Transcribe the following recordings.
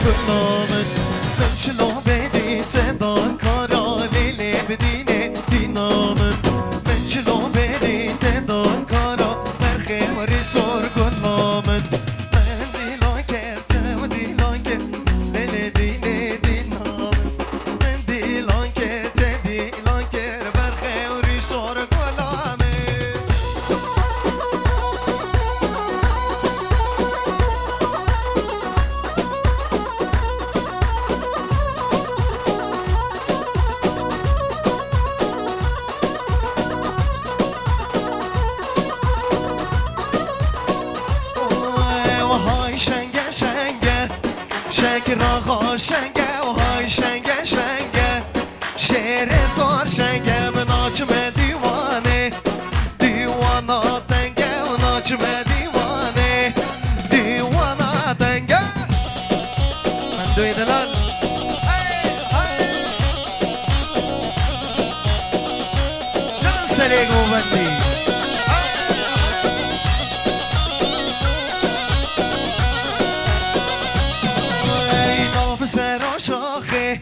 گلامت من چلو بدی تدا کارا لیلی بدینه دینامت من چلو بدی تدا کارا برخی سر گلامت من دیلان کرده و دیلان کرد لیلی دینه دینامت من دیلان کرده برخی سر گلامت شنگ راغا شنگه و های شنگه شنگه شعر زار شنگه من ناچم دیوانه دیوانا دنگه و ناچم دیوانه دیوانا دنگه من دوی دلال جان سری گوبندی شاخه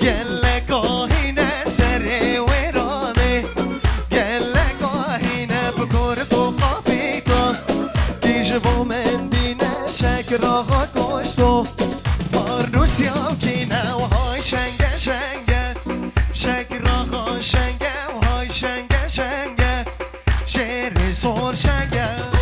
گله گاهینه سری ویرانه گله گاهینه بکر تو قاپیتا دیج با من دینه شک راغا کشتو پارنوسی آکینه و های شنگه شنگه شک راغا شنگه و های شنگه شنگه شیر سور شنگه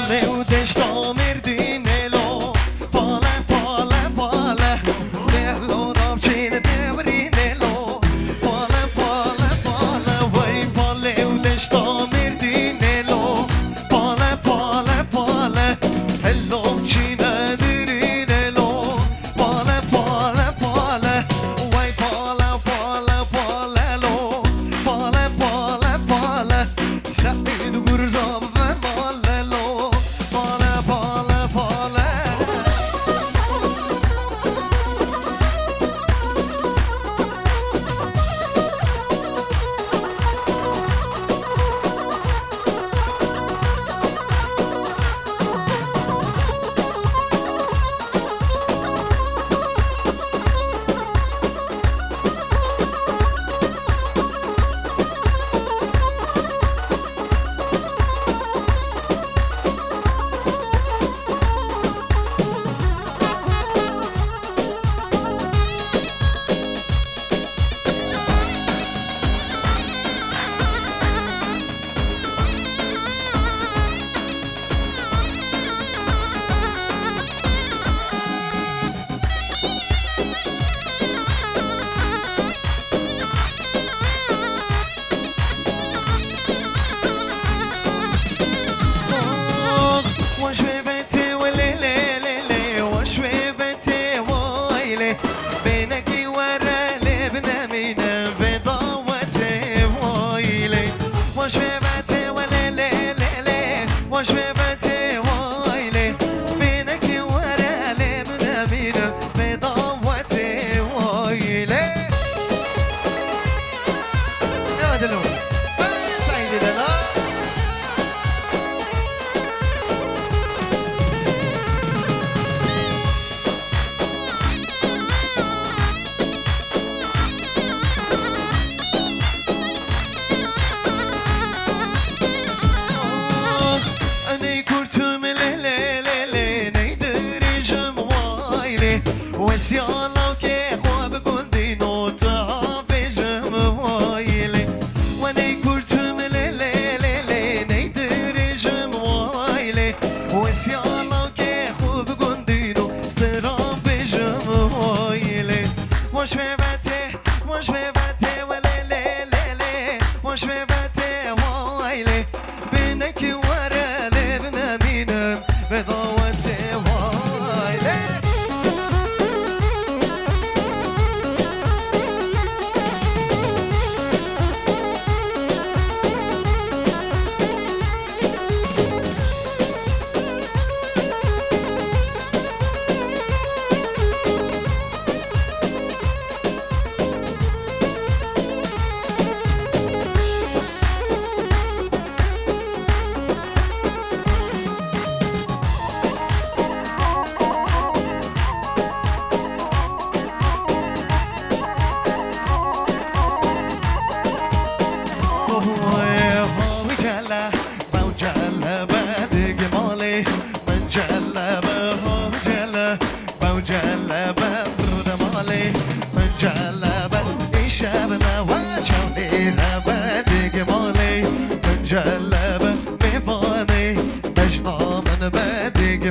Palle u deshta mirdine lo Palle, palle, palle Nehlo namçine devrine lo Palle, palle, palle Vay palle u deshta mirdine lo Palle, palle, palle Hello çine dirine lo Palle, palle, palle Vay palle, palle, palle lo Palle, palle, palle Sa'id gurzab ve malle lo Palle, palle, palle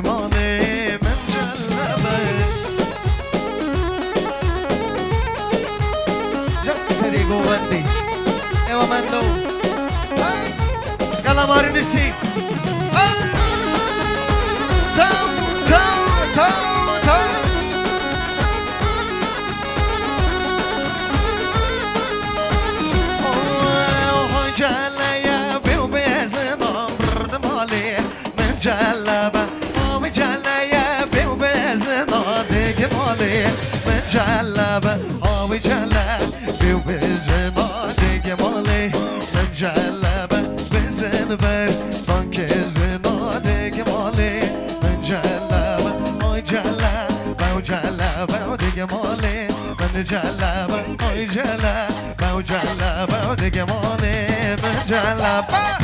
مالي من جلبه جسري قوتي ايوه مندو يلا مارنسي تو تو تو تو جلبه جلبه بوبزنا دیگه مالی من جلبه بوبزنا دیگه مالی من جلبه بزن بر بانک زنا دیگه مالی من جلبه جلبه دیگه مالی من جلبه جلبه دیگه مالی من جلبه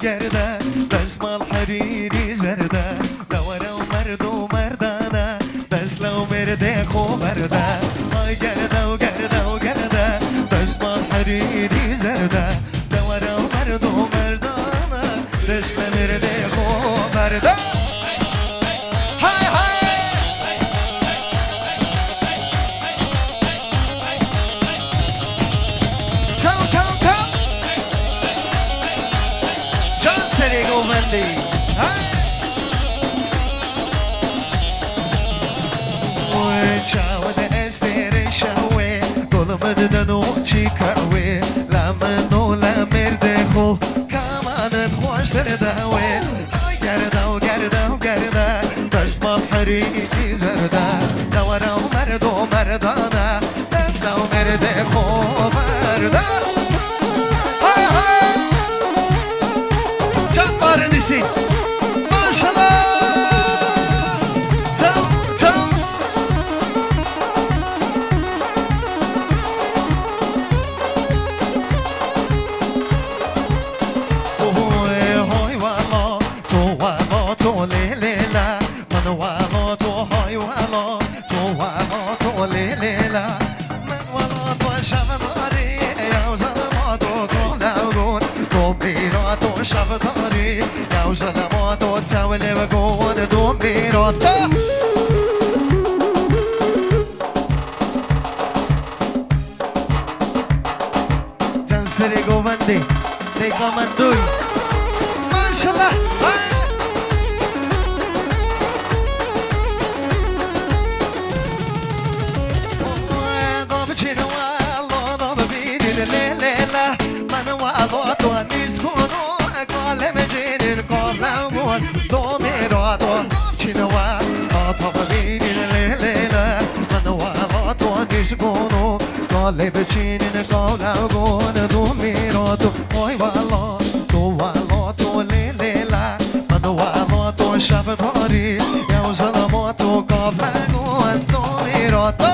گرده دستمال حریری زرده دوره و مرد و مردانه دستل و مرده خوب برده آی گرده دستمال حریری زرده دوره و مرد و مردانه دستل مرده خوب برده شاود استیر شوی گل مدنو چی کروی لمنو لمرده خو کمانت خوش تردوی گرده دست ما حریقی زرده دورم مرد و مردانه دست و مرده خو برده چند بار نیسی ماشالله شفتاری یا زلمات و تاوله و گون دوم بیراتا جنسری گوندی نیکا من دوی ماشالله دام چینو الله دام بینی لیلا من و الله تو نیز کنو دومیراتو چینوا آتا ببینین لیلیلا منو تو نیشگونو گاله بچینین گالاگون دومیراتو آی والا تو لیلیلا منو تو شب داری یا ظلماتو گالاگون دومیراتو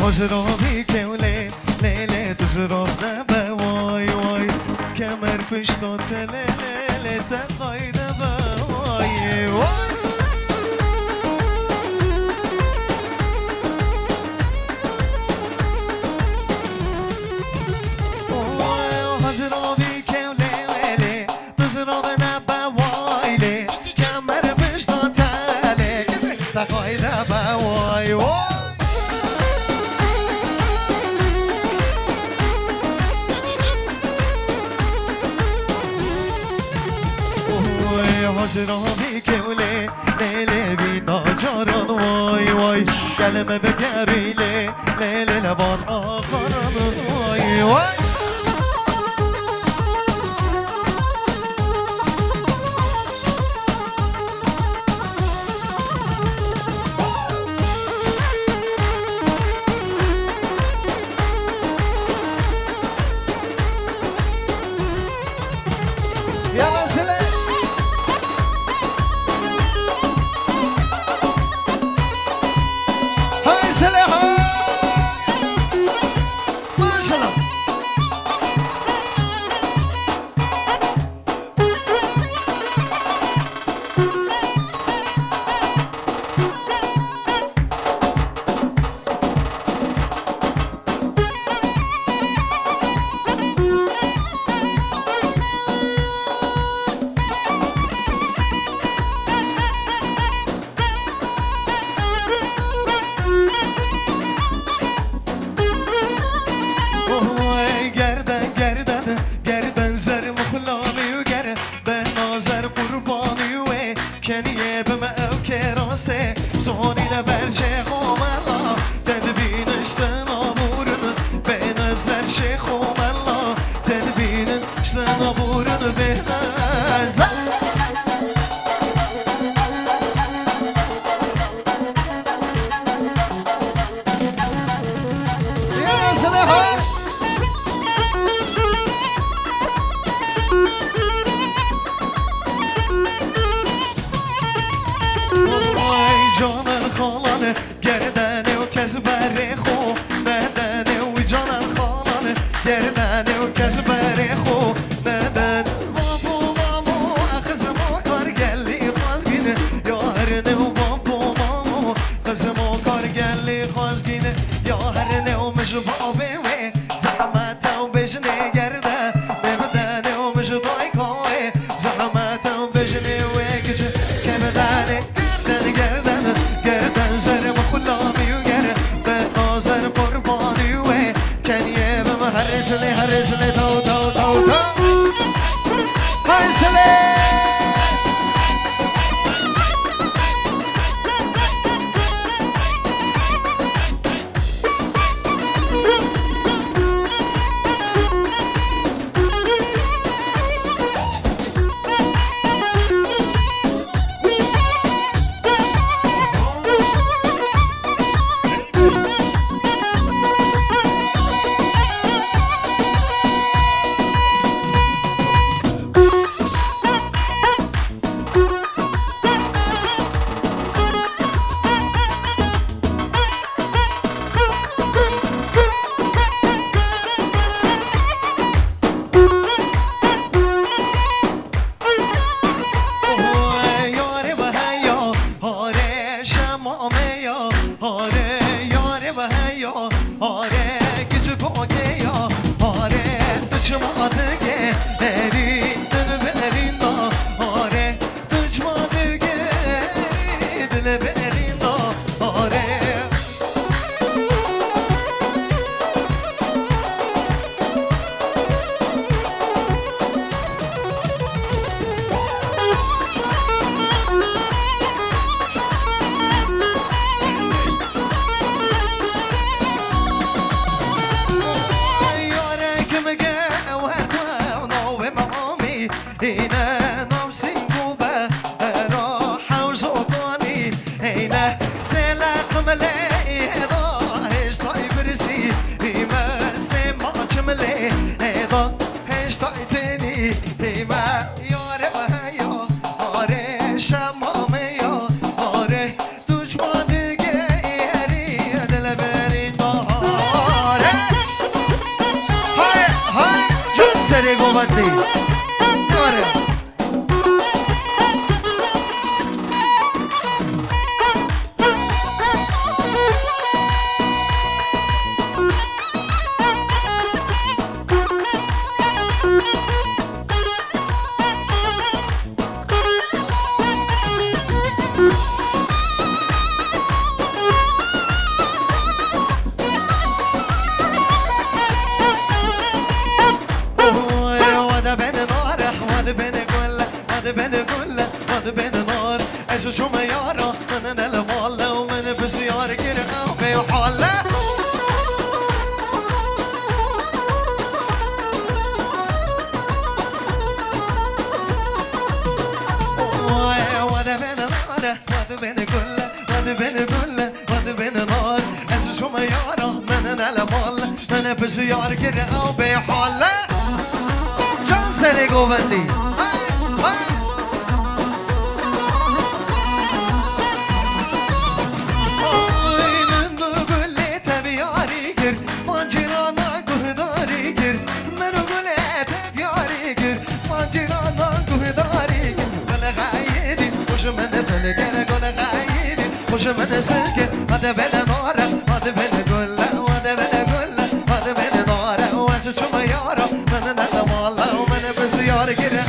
حجرابی کوله لیله تجرب نبه وای وای کمر پشت و تله لیله تقای نبه وای وای مجرمی کوله لیلی بی ناجاران وای وای گلمه بگریله لیلی لبان آخرم وای وای شو ما يارا من انا المولا ومن بسيار كرا بحالة وده بين نار وده بين كله وده بين كله وده بين نار شو ما يارا من انا المولا من بسيار كرا بحالة جان سري قوبندي خوش من سلکه هده بین ناره هده بین گله هده بین گله هده بین ناره و از شما یارا من ندم والا و من بسیار گیره